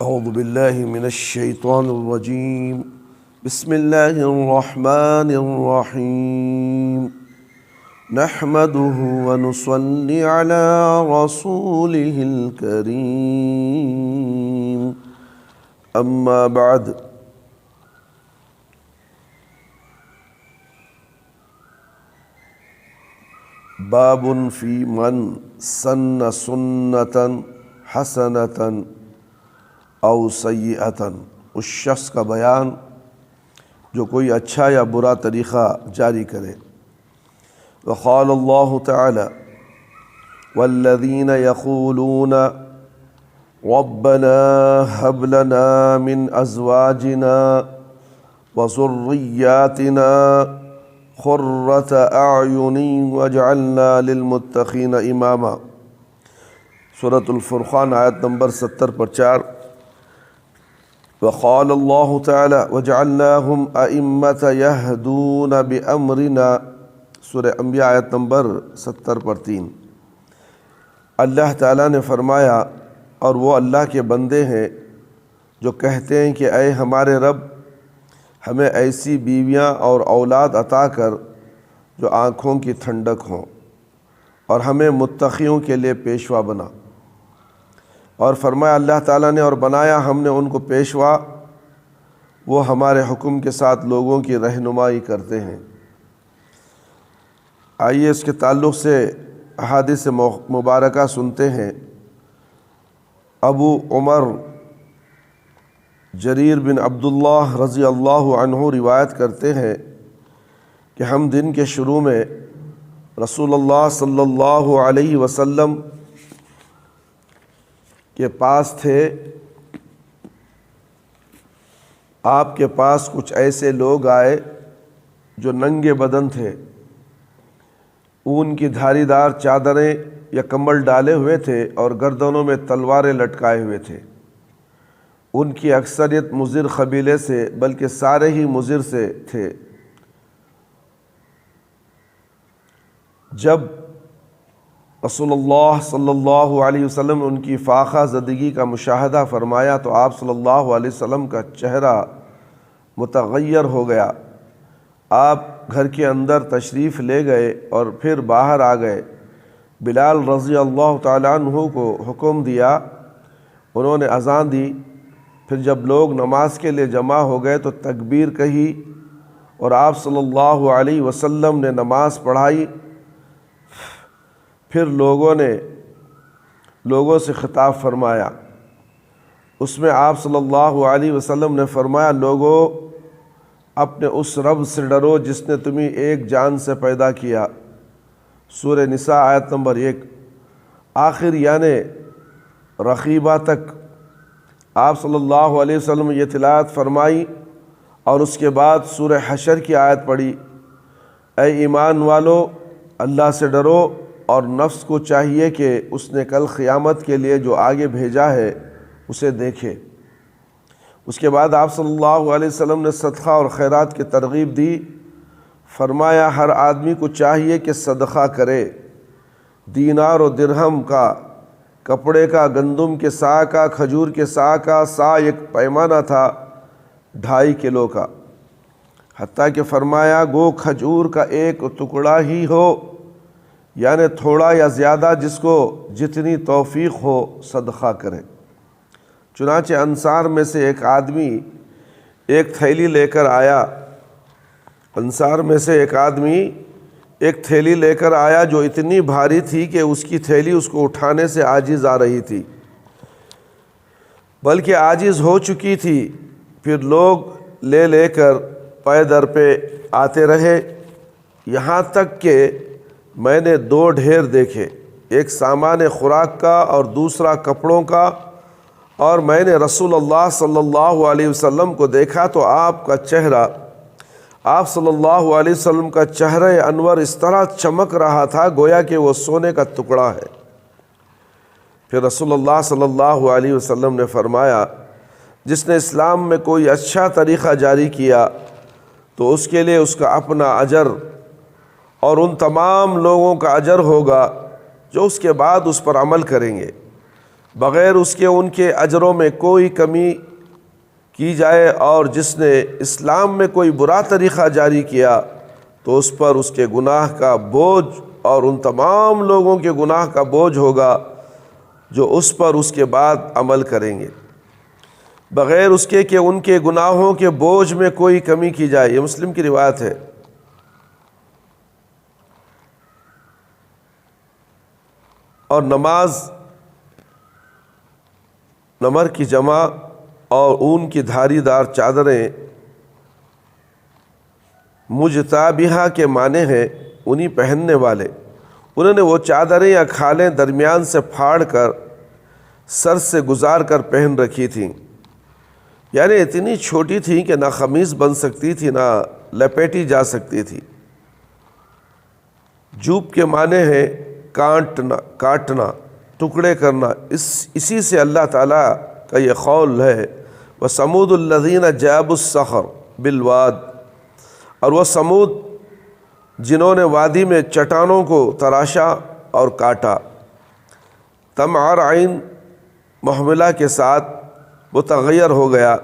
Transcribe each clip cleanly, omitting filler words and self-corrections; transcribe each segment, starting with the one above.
اعوذ باللہ من الشیطان الرجیم بسم اللہ الرحمن الرحیم نحمده ونصلی علی رسوله الکریم اما بعد باب فی من سن سنتا حسنتا او سیئتاً، اس شخص کا بیان جو کوئی اچھا یا برا طریقہ جاری کرے۔ وقال اللہ تعالی والذین یقولون ربنا هب لنا من ازواجنا وذریاتنا قرۃ اعین واجعلنا للمتقین اماما۔ سورۃ الفرقان آیت نمبر 70 پر 4۔ وقال اللہ تعالی وجعلناہم ائمۃ یہدون بامرنا، سورہ انبیاء آیت نمبر 70 پر 3۔ اللہ تعالیٰ نے فرمایا اور وہ اللہ کے بندے ہیں جو کہتے ہیں کہ اے ہمارے رب، ہمیں ایسی بیویاں اور اولاد عطا کر جو آنکھوں کی ٹھنڈک ہوں، اور ہمیں متقیوں کے لیے پیشوا بنا۔ اور فرمایا اللہ تعالیٰ نے اور بنایا ہم نے ان کو پیشوا، وہ ہمارے حکم کے ساتھ لوگوں کی رہنمائی کرتے ہیں۔ آئیے اس کے تعلق سے احادیث مبارکہ سنتے ہیں۔ ابو عمر جریر بن عبداللہ رضی اللہ عنہ روایت کرتے ہیں کہ ہم دن کے شروع میں رسول اللہ صلی اللہ علیہ وسلم کے پاس تھے۔ آپ کے پاس کچھ ایسے لوگ آئے جو ننگے بدن تھے، اون کی دھاری دار چادریں یا کمبل ڈالے ہوئے تھے اور گردنوں میں تلواریں لٹکائے ہوئے تھے۔ ان کی اکثریت مضر قبیلے سے، بلکہ سارے ہی مضر سے تھے۔ جب رسول اللہ صلی اللہ علیہ وسلم نے ان کی فاقہ زدگی کا مشاہدہ فرمایا تو آپ صلی اللہ علیہ وسلم کا چہرہ متغیر ہو گیا۔ آپ گھر کے اندر تشریف لے گئے اور پھر باہر آ گئے۔ بلال رضی اللہ تعالیٰ عنہ کو حکم دیا، انہوں نے اذان دی۔ پھر جب لوگ نماز کے لیے جمع ہو گئے تو تکبیر کہی اور آپ صلی اللہ علیہ وسلم نے نماز پڑھائی۔ پھر لوگوں سے خطاب فرمایا۔ اس میں آپ صلی اللہ علیہ وسلم نے فرمایا، لوگو اپنے اس رب سے ڈرو جس نے تمہیں ایک جان سے پیدا کیا، سورہ نساء آیت نمبر 1۔ آخر یعنی رقیبہ تک آپ صلی اللہ علیہ وسلم یہ تلاوت فرمائی اور اس کے بعد سورہ حشر کی آیت پڑھی، اے ایمان والو اللہ سے ڈرو اور نفس کو چاہیے کہ اس نے کل قیامت کے لیے جو آگے بھیجا ہے اسے دیکھے۔ اس کے بعد آپ صلی اللہ علیہ وسلم نے صدقہ اور خیرات کی ترغیب دی۔ فرمایا ہر آدمی کو چاہیے کہ صدقہ کرے۔ دینار و درہم کا، کپڑے کا، گندم کے سا کا، کھجور کے سا کا، سا ایک پیمانہ تھا 2.5 کلو کا، حتیٰ کہ فرمایا گو کھجور کا ایک ٹکڑا ہی ہو، یعنی تھوڑا یا زیادہ جس کو جتنی توفیق ہو صدقہ کرے۔ چنانچہ انصار میں سے ایک آدمی ایک تھیلی لے کر آیا، جو اتنی بھاری تھی کہ اس کی تھیلی اس کو اٹھانے سے عاجز آ رہی تھی، بلکہ عاجز ہو چکی تھی۔ پھر لوگ لے کر پے در پہ آتے رہے، یہاں تک کہ میں نے 2 ڈھیر دیکھے، ایک سامان خوراک کا اور دوسرا کپڑوں کا، اور میں نے رسول اللہ صلی اللہ علیہ وسلم کو دیکھا تو آپ صلی اللہ علیہ وسلم کا چہرہ انور اس طرح چمک رہا تھا گویا کہ وہ سونے کا ٹکڑا ہے۔ پھر رسول اللہ صلی اللہ علیہ وسلم نے فرمایا، جس نے اسلام میں کوئی اچھا طریقہ جاری کیا تو اس کے لیے اس کا اپنا اجر اور ان تمام لوگوں کا اجر ہوگا جو اس کے بعد اس پر عمل کریں گے۔ بغیر اس کے ان کے اجروں میں کوئی کمی کی جائے، اور جس نے اسلام میں کوئی برا طریقہ جاری کیا تو اس پر اس کے گناہ کا بوجھ اور ان تمام لوگوں کے گناہ کا بوجھ ہوگا جو اس پر اس کے بعد عمل کریں گے، بغیر اس کے کہ ان کے گناہوں کے بوجھ میں کوئی کمی کی جائے۔ یہ مسلم کی روایت ہے۔ اور نماز نمر کی جمع اور اون کی دھاری دار چادریں مجتابیہ کے معنی ہیں انہیں پہننے والے۔ انہوں نے وہ چادریں یا کھالیں درمیان سے پھاڑ کر سر سے گزار کر پہن رکھی تھیں، یعنی اتنی چھوٹی تھیں کہ نہ قمیص بن سکتی تھی نہ لپیٹی جا سکتی تھی۔ جوب کے معنی ہے کاٹنا، ٹکڑے کرنا۔ اسی سے اللہ تعالیٰ کا یہ قول ہے وَثَمُودُ الَّذِينَ جَابُوا الصَّخْرَ بِالْوَادِ، اور وہ سمود جنہوں نے وادی میں چٹانوں کو تراشا اور کاٹا۔ تمعر عین محملہ کے ساتھ متغیر ہو گیا،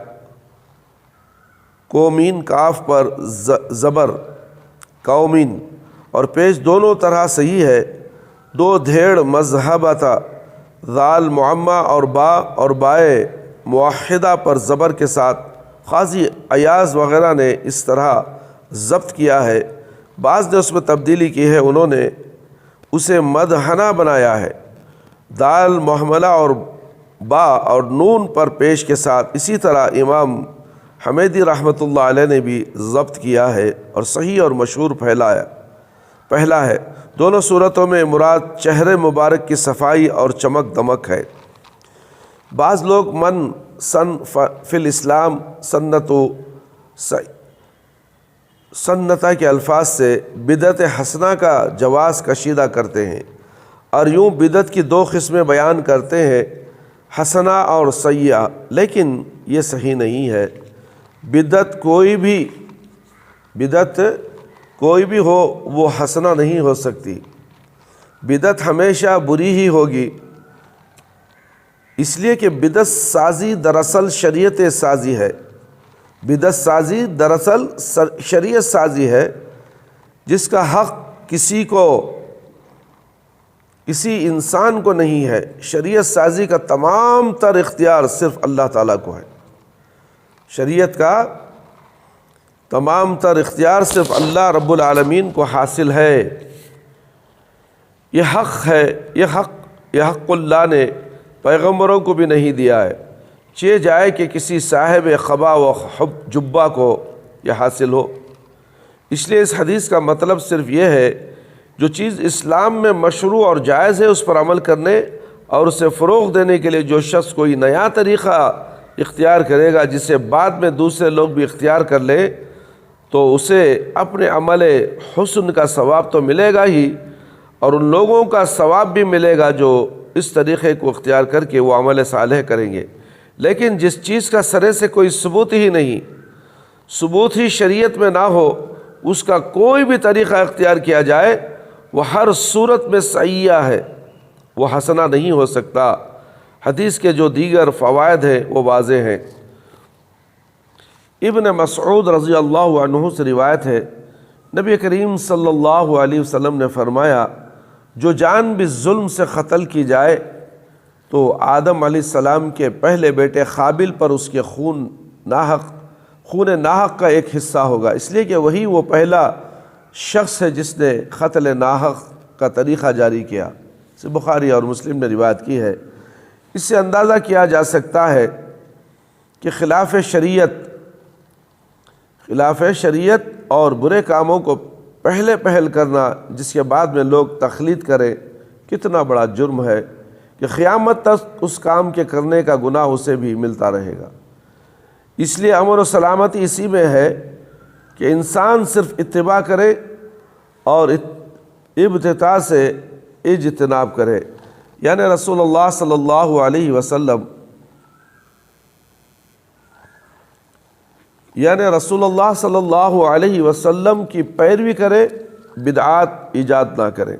کومین کاف پر زبر قومین، اور پیش دونوں طرح صحیح ہے۔ دو دھیڑ مذہبتا ذال معمہ اور بائے موحدہ پر زبر کے ساتھ۔ قاضی ایاز وغیرہ نے اس طرح ضبط کیا ہے، بعض نے اس میں تبدیلی کی ہے، انہوں نے اسے مدہنہ بنایا ہے، دال محملہ اور با اور نون پر پیش کے ساتھ۔ اسی طرح امام حمیدی رحمۃ اللہ علیہ نے بھی ضبط کیا ہے اور صحیح اور مشہور پہلا ہے۔ دونوں صورتوں میں مراد چہرے مبارک کی صفائی اور چمک دمک ہے۔ بعض لوگ سن فی الاسلام سنتا کے الفاظ سے بدعت حسنہ کا جواز کشیدہ کرتے ہیں، اور یوں بدعت کی دو قسمیں بیان کرتے ہیں، حسنہ اور سیئہ، لیکن یہ صحیح نہیں ہے۔ بدعت کوئی بھی ہو وہ حسنہ نہیں ہو سکتی۔ بدعت ہمیشہ بری ہی ہوگی، اس لیے کہ بدعت سازی دراصل شریعت سازی ہے۔ بدعت سازی دراصل شریعت سازی ہے، جس کا حق کسی انسان کو نہیں ہے۔ شریعت سازی کا تمام تر اختیار صرف اللہ تعالیٰ کو ہے۔ شریعت کا تمام تر اختیار صرف اللہ رب العالمین کو حاصل ہے۔ یہ حق ہے، یہ حق اللہ نے پیغمبروں کو بھی نہیں دیا ہے، چاہے جائے کہ کسی صاحب قبا و جبہ کو یہ حاصل ہو۔ اس لیے اس حدیث کا مطلب صرف یہ ہے، جو چیز اسلام میں مشروع اور جائز ہے اس پر عمل کرنے اور اسے فروغ دینے کے لیے جو شخص کوئی نیا طریقہ اختیار کرے گا جسے بعد میں دوسرے لوگ بھی اختیار کر لیں، تو اسے اپنے عمل حسن کا ثواب تو ملے گا ہی، اور ان لوگوں کا ثواب بھی ملے گا جو اس طریقے کو اختیار کر کے وہ عمل صالح کریں گے۔ لیکن جس چیز کا سرے سے کوئی ثبوت ہی شریعت میں نہ ہو، اس کا کوئی بھی طریقہ اختیار کیا جائے، وہ ہر صورت میں سیئہ ہے، وہ حسنہ نہیں ہو سکتا۔ حدیث کے جو دیگر فوائد ہیں وہ واضح ہیں۔ ابن مسعود رضی اللہ عنہ سے روایت ہے، نبی کریم صلی اللہ علیہ وسلم نے فرمایا، جو جان بھی ظلم سے قتل کی جائے تو آدم علیہ السلام کے پہلے بیٹے قابل پر اس کے خون ناحق کا ایک حصہ ہوگا، اس لیے کہ وہی وہ پہلا شخص ہے جس نے قتل ناحق کا طریقہ جاری کیا۔ اسے بخاری اور مسلم نے روایت کی ہے۔ اس سے اندازہ کیا جا سکتا ہے کہ خلاف شریعت اور برے کاموں کو پہل کرنا، جس کے بعد میں لوگ تقلید کریں، کتنا بڑا جرم ہے کہ قیامت تک اس کام کے کرنے کا گناہ اسے بھی ملتا رہے گا۔ اس لیے امن و سلامتی اسی میں ہے کہ انسان صرف اتباع کرے اور ابتداء سے اجتناب کرے، یعنی رسول اللہ صلی اللہ علیہ وسلم کی پیروی کرے، بدعات ایجاد نہ کرے۔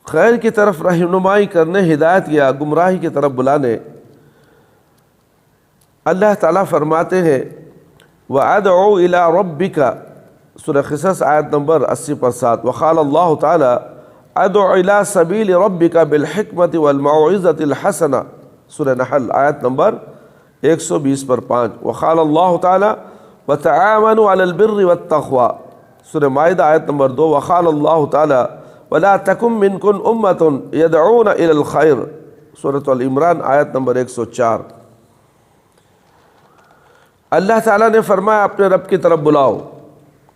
خیر کی طرف رہنمائی کرنے، ہدایت یا گمراہی کی طرف بلانے۔ اللہ تعالیٰ فرماتے ہیں وَأَدْعُوا إِلَىٰ رَبِّكَ، سورہ قصص آیت نمبر 80 وقال اللہ تعالیٰ ادع إِلَىٰ سَبِيلِ رَبِّكَ بِالْحِكْمَةِ وَالْمَوْعِظَةِ الْحَسَنَةِ، سورہ نحل آیت نمبر 120 وقال اللہ تعالیٰ وَتَعَاوَنُوا عَلَى الْبِرِّ وَالتَّقْوَىٰ، سورہ مائدہ آیت نمبر 2 وقال اللہ تعالیٰ وَلَا تَكُن مِّنكُمْ أُمَّةٌ يَدْعُونَ إِلَى الْخَيْرِ، سورۃ العمران آیت نمبر 104۔ اللہ تعالیٰ نے فرمایا اپنے رب کی طرف بلاؤ۔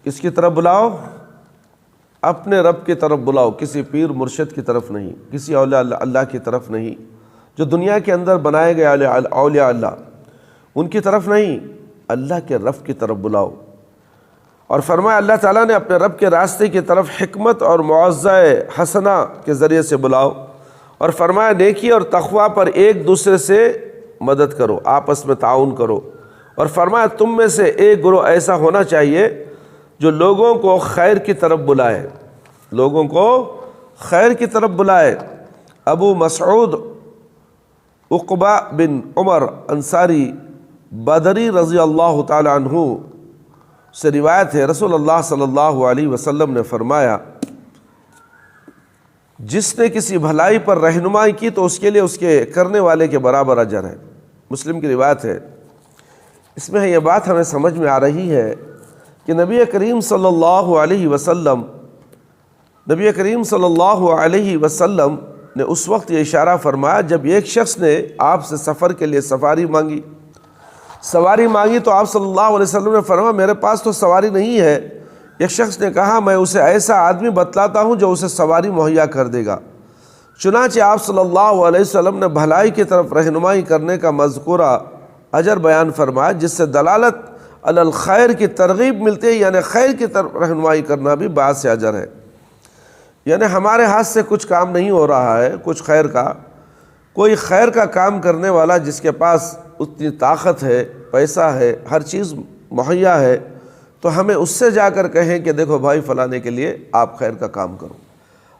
کس کی طرف بلاؤ؟ اپنے رب کی طرف بلاؤ، کسی پیر مرشد کی طرف نہیں، کسی اولیاء اللہ کی طرف نہیں، جو دنیا کے اندر بنائے گئے اولیاء اللہ ان کی طرف نہیں، اللہ کے رب کی طرف بلاؤ۔ اور فرمایا اللہ تعالیٰ نے اپنے رب کے راستے کی طرف حکمت اور موعظہ حسنہ کے ذریعے سے بلاؤ، اور فرمایا نیکی اور تقویٰ پر ایک دوسرے سے مدد کرو، آپس میں تعاون کرو، اور فرمایا تم میں سے ایک گروہ ایسا ہونا چاہیے جو لوگوں کو خیر کی طرف بلائے، لوگوں کو خیر کی طرف بلائے۔ ابو مسعود عقبہ بن عمر انصاری بدری رضی اللہ تعالی عنہ سے روایت ہے، رسول اللہ صلی اللہ علیہ وسلم نے فرمایا جس نے کسی بھلائی پر رہنمائی کی تو اس کے لیے اس کے کرنے والے کے برابر اجر ہے۔ مسلم کی روایت ہے۔ اس میں یہ بات ہمیں سمجھ میں آ رہی ہے کہ نبی کریم صلی اللہ علیہ وسلم نے اس وقت یہ اشارہ فرمایا جب ایک شخص نے آپ سے سفر کے لیے سواری مانگی تو آپ صلی اللہ علیہ وسلم نے فرمایا میرے پاس تو سواری نہیں ہے۔ ایک شخص نے کہا میں اسے ایسا آدمی بتلاتا ہوں جو اسے سواری مہیا کر دے گا۔ چنانچہ آپ صلی اللہ علیہ وسلم نے بھلائی کی طرف رہنمائی کرنے کا مذکورہ اجر بیان فرمایا، جس سے دلالت علی الخیر کی ترغیب ملتی ہے، یعنی خیر کی طرف رہنمائی کرنا بھی باعث اجر ہے۔ یعنی ہمارے ہاتھ سے کچھ کام نہیں ہو رہا ہے، کچھ خیر کا، کوئی خیر کا کام کرنے والا جس کے پاس اتنی طاقت ہے، پیسہ ہے، ہر چیز مہیا ہے، تو ہمیں اس سے جا کر کہیں کہ دیکھو بھائی فلانے کے لیے آپ خیر کا کام کرو۔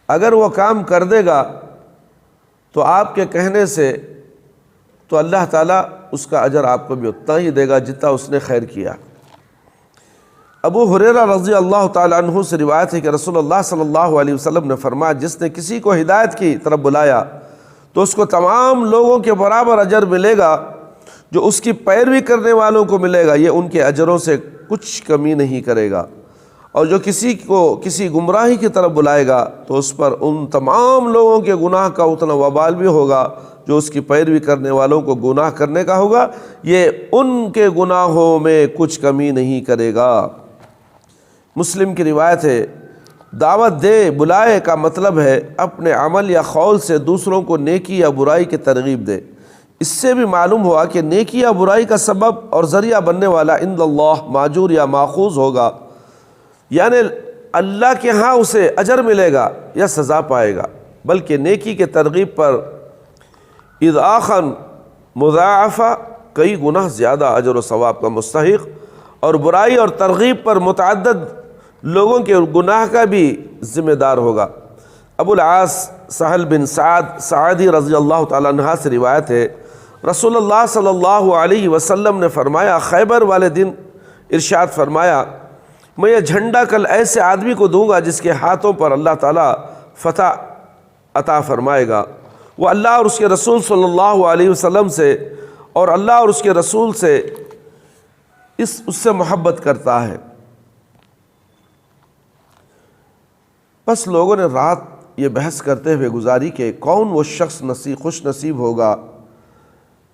اگر وہ کام کر دے گا تو آپ کے کہنے سے تو اللہ تعالیٰ اس کا اجر آپ کو بھی اتنا ہی دے گا جتنا اس نے خیر کیا۔ ابو ہریرہ رضی اللہ تعالیٰ عنہ سے روایت ہے کہ رسول اللہ صلی اللہ علیہ وسلم نے فرمایا جس نے کسی کو ہدایت کی طرف بلایا تو اس کو تمام لوگوں کے برابر اجر ملے گا جو اس کی پیروی کرنے والوں کو ملے گا، یہ ان کے اجروں سے کچھ کمی نہیں کرے گا۔ اور جو کسی کو کسی گمراہی کی طرف بلائے گا تو اس پر ان تمام لوگوں کے گناہ کا اتنا وبال بھی ہوگا جو اس کی پیروی کرنے والوں کو گناہ کرنے کا ہوگا، یہ ان کے گناہوں میں کچھ کمی نہیں کرے گا۔ مسلم کی روایت ہے دعوت دے بلائے کا مطلب ہے اپنے عمل یا قول سے دوسروں کو نیکی یا برائی کی ترغیب دے۔ اس سے بھی معلوم ہوا کہ نیکی یا برائی کا سبب اور ذریعہ بننے والا عند اللہ ماجور یا ماخوذ ہوگا، یعنی اللہ کے ہاں اسے اجر ملے گا یا سزا پائے گا، بلکہ نیکی کے ترغیب پر اضعافاً مضاعفہ کئی گناہ زیادہ اجر و ثواب کا مستحق، اور برائی اور ترغیب پر متعدد لوگوں کے گناہ کا بھی ذمہ دار ہوگا۔ ابو العاص سہل بن سعد سعدی رضی اللہ تعالیٰ عنہ سے روایت ہے رسول اللہ صلی اللہ علیہ وسلم نے فرمایا خیبر والے دن ارشاد فرمایا میں یہ جھنڈا کل ایسے آدمی کو دوں گا جس کے ہاتھوں پر اللہ تعالیٰ فتح عطا فرمائے گا، وہ اللہ اور اس کے رسول صلی اللہ علیہ وسلم سے اور اللہ اور اس کے رسول سے اس سے محبت کرتا ہے۔ بس لوگوں نے رات یہ بحث کرتے ہوئے گزاری کہ کون وہ شخص خوش نصیب ہوگا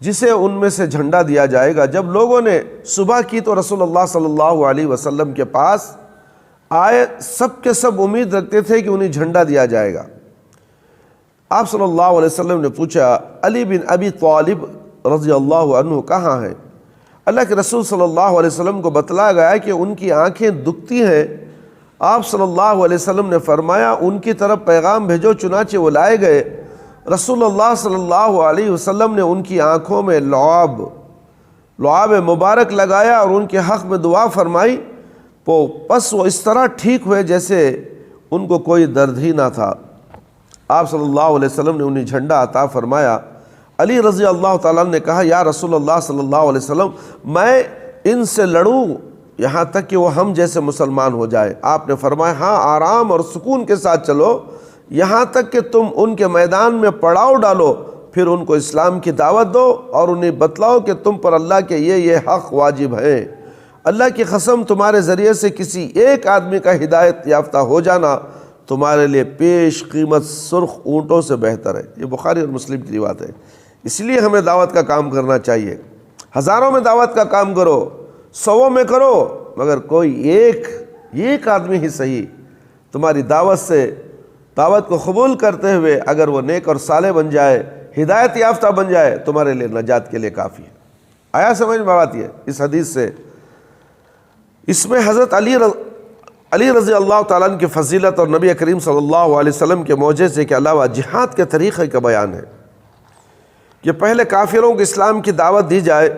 جسے ان میں سے جھنڈا دیا جائے گا۔ جب لوگوں نے صبح کی تو رسول اللہ صلی اللہ علیہ وسلم کے پاس آئے، سب کے سب امید رکھتے تھے کہ انہیں جھنڈا دیا جائے گا۔ آپ صلی اللہ علیہ وسلم نے پوچھا علی بن ابی طالب رضی اللہ عنہ کہاں ہیں؟ اللہ کے رسول صلی اللہ علیہ وسلم کو بتلایا گیا کہ ان کی آنکھیں دکھتی ہیں۔ آپ صلی اللہ علیہ وسلم نے فرمایا ان کی طرف پیغام بھیجو، چنانچہ وہ لائے گئے۔ رسول اللہ صلی اللہ علیہ وسلم نے ان کی آنکھوں میں لعاب مبارک لگایا اور ان کے حق میں دعا فرمائی، بس وہ اس طرح ٹھیک ہوئے جیسے ان کو کوئی درد ہی نہ تھا۔ آپ صلی اللہ علیہ وسلم نے انہیں جھنڈا عطا فرمایا۔ علی رضی اللہ تعالیٰ نے کہا یا رسول اللہ صلی اللہ علیہ وسلم میں ان سے لڑوں یہاں تک کہ وہ ہم جیسے مسلمان ہو جائے؟ آپ نے فرمایا ہاں، آرام اور سکون کے ساتھ چلو یہاں تک کہ تم ان کے میدان میں پڑاؤ ڈالو، پھر ان کو اسلام کی دعوت دو اور انہیں بتلاؤ کہ تم پر اللہ کے یہ حق واجب ہے۔ اللہ کی قسم تمہارے ذریعے سے کسی ایک آدمی کا ہدایت یافتہ ہو جانا تمہارے لیے پیش قیمت سرخ اونٹوں سے بہتر ہے۔ یہ بخاری اور مسلم کی روایت ہے۔ اس لیے ہمیں دعوت کا کام کرنا چاہیے۔ ہزاروں میں دعوت کا کام کرو، سووں میں کرو، مگر کوئی ایک آدمی ہی صحیح تمہاری دعوت کو قبول کرتے ہوئے اگر وہ نیک اور صالح بن جائے، ہدایت یافتہ بن جائے، تمہارے لیے نجات کے لیے کافی ہے۔ آیا سمجھ میں بات؟ یہ اس حدیث سے اس میں حضرت علی رضی اللہ تعالیٰ عنہ کی فضیلت اور نبی کریم صلی اللہ علیہ وسلم کے معجزے کے علاوہ جہاد کے طریقے کا بیان ہے کہ پہلے کافروں کو اسلام کی دعوت دی جائے،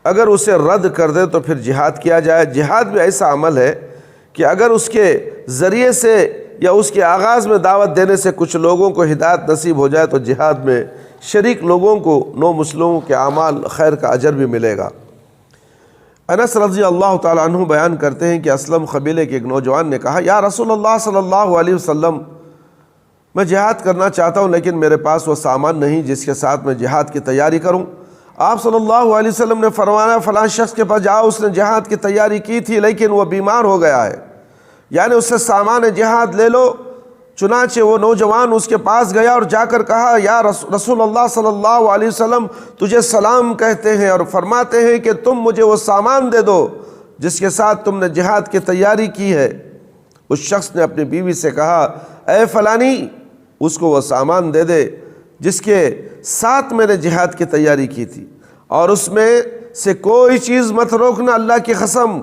اگر اسے رد کر دے تو پھر جہاد کیا جائے۔ جہاد بھی ایسا عمل ہے کہ اگر اس کے ذریعے سے یا اس کے آغاز میں دعوت دینے سے کچھ لوگوں کو ہدایت نصیب ہو جائے تو جہاد میں شریک لوگوں کو نو مسلموں کے اعمال خیر کا اجر بھی ملے گا۔ انس رضی اللہ تعالیٰ عنہ بیان کرتے ہیں کہ اسلم قبیلے کے ایک نوجوان نے کہا یا رسول اللہ صلی اللہ علیہ وسلم میں جہاد کرنا چاہتا ہوں لیکن میرے پاس وہ سامان نہیں جس کے ساتھ میں جہاد کی تیاری کروں۔ آپ صلی اللہ علیہ وسلم نے فرمایا فلاں شخص کے پاس جاؤ، اس نے جہاد کی تیاری کی تھی لیکن وہ بیمار ہو گیا ہے، یعنی اس سے سامان جہاد لے لو۔ چنانچہ وہ نوجوان اس کے پاس گیا اور جا کر کہا یا رسول اللہ صلی اللہ علیہ وسلم تجھے سلام کہتے ہیں اور فرماتے ہیں کہ تم مجھے وہ سامان دے دو جس کے ساتھ تم نے جہاد کی تیاری کی ہے۔ اس شخص نے اپنی بیوی سے کہا اے فلانی اس کو وہ سامان دے دے جس کے ساتھ میں نے جہاد کی تیاری کی تھی، اور اس میں سے کوئی چیز مت روکنا، اللہ کی قسم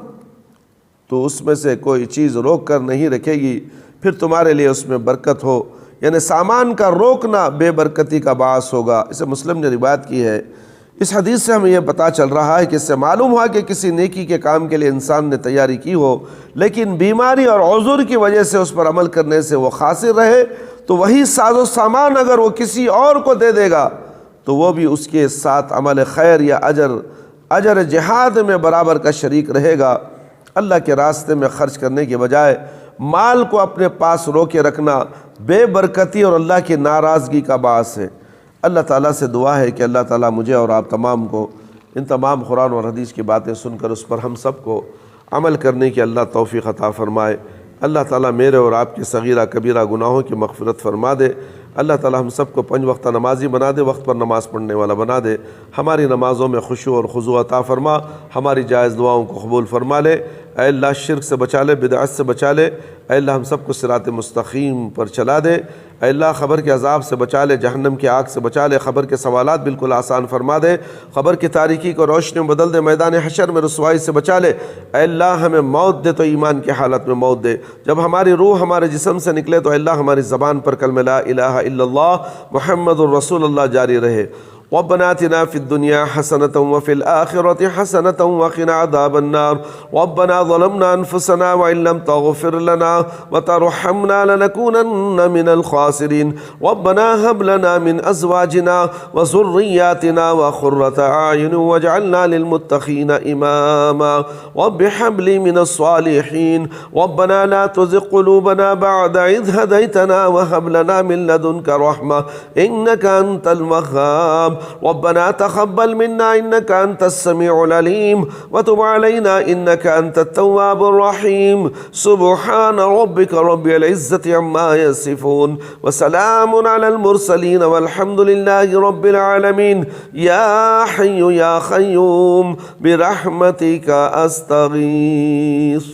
تو اس میں سے کوئی چیز روک کر نہیں رکھے گی، پھر تمہارے لیے اس میں برکت ہو۔ یعنی سامان کا روکنا بے برکتی کا باعث ہوگا۔ اسے مسلم نے روایت کی ہے۔ اس حدیث سے ہمیں یہ پتہ چل رہا ہے کہ اس سے معلوم ہوا کہ کسی نیکی کے کام کے لیے انسان نے تیاری کی ہو لیکن بیماری اور عذر کی وجہ سے اس پر عمل کرنے سے وہ قاصر رہے تو وہی ساز و سامان اگر وہ کسی اور کو دے دے گا تو وہ بھی اس کے ساتھ عمل خیر یا اجر جہاد میں برابر کا شریک رہے گا۔ اللہ کے راستے میں خرچ کرنے کے بجائے مال کو اپنے پاس روکے رکھنا بے برکتی اور اللہ کی ناراضگی کا باعث ہے۔ اللہ تعالیٰ سے دعا ہے کہ اللہ تعالیٰ مجھے اور آپ تمام کو ان تمام قرآن اور حدیث کی باتیں سن کر اس پر ہم سب کو عمل کرنے کی اللہ توفیق عطا فرمائے۔ اللہ تعالیٰ میرے اور آپ کے صغیرہ کبیرہ گناہوں کی مغفرت فرما دے۔ اللہ تعالیٰ ہم سب کو 5 وقتہ نمازی بنا دے، وقت پر نماز پڑھنے والا بنا دے۔ ہماری نمازوں میں خشوع اور خضوع عطا فرما، ہماری جائز دعاؤں کو قبول فرما لے۔ اے اللہ شرک سے بچا لے، بدعت سے بچا لے۔ اے اللہ ہم سب کو صراط مستقیم پر چلا دے۔ اے اللہ قبر کے عذاب سے بچا لے، جہنم کی آگ سے بچا لے، قبر کے سوالات بالکل آسان فرما دے، قبر کی تاریکی کو روشنی میں بدل دے، میدان حشر میں رسوائی سے بچا لے۔ اے اللہ ہمیں موت دے تو ایمان کی حالت میں موت دے، جب ہماری روح ہمارے جسم سے نکلے تو اے اللہ ہماری زبان پر کلمہ لا الہ الا اللہ محمد الرسول اللہ جاری رہے۔ ربنا آتنا في الدنيا حسنة وفي الآخرة حسنة وقنا عذاب النار ربنا ظلمنا أنفسنا وإن لم تغفر لنا وترحمنا لنكونن من الخاسرين ربنا هب لنا من أزواجنا وذرياتنا قرة أعين واجعلنا للمتقين إماما رب هب لي من الصالحين ربنا لا تزغ قلوبنا بعد إذ هديتنا وهب لنا من لدنك رحمة إنك أنت الوهاب ربنا تقبل منا إنك أنت السميع العليم وتب علينا إنك أنت التواب الرحيم سبحان ربك رب العزة عما يصفون وسلام على المرسلين والحمد لله رب العالمين يا حي يا قيوم برحمتك أستغيث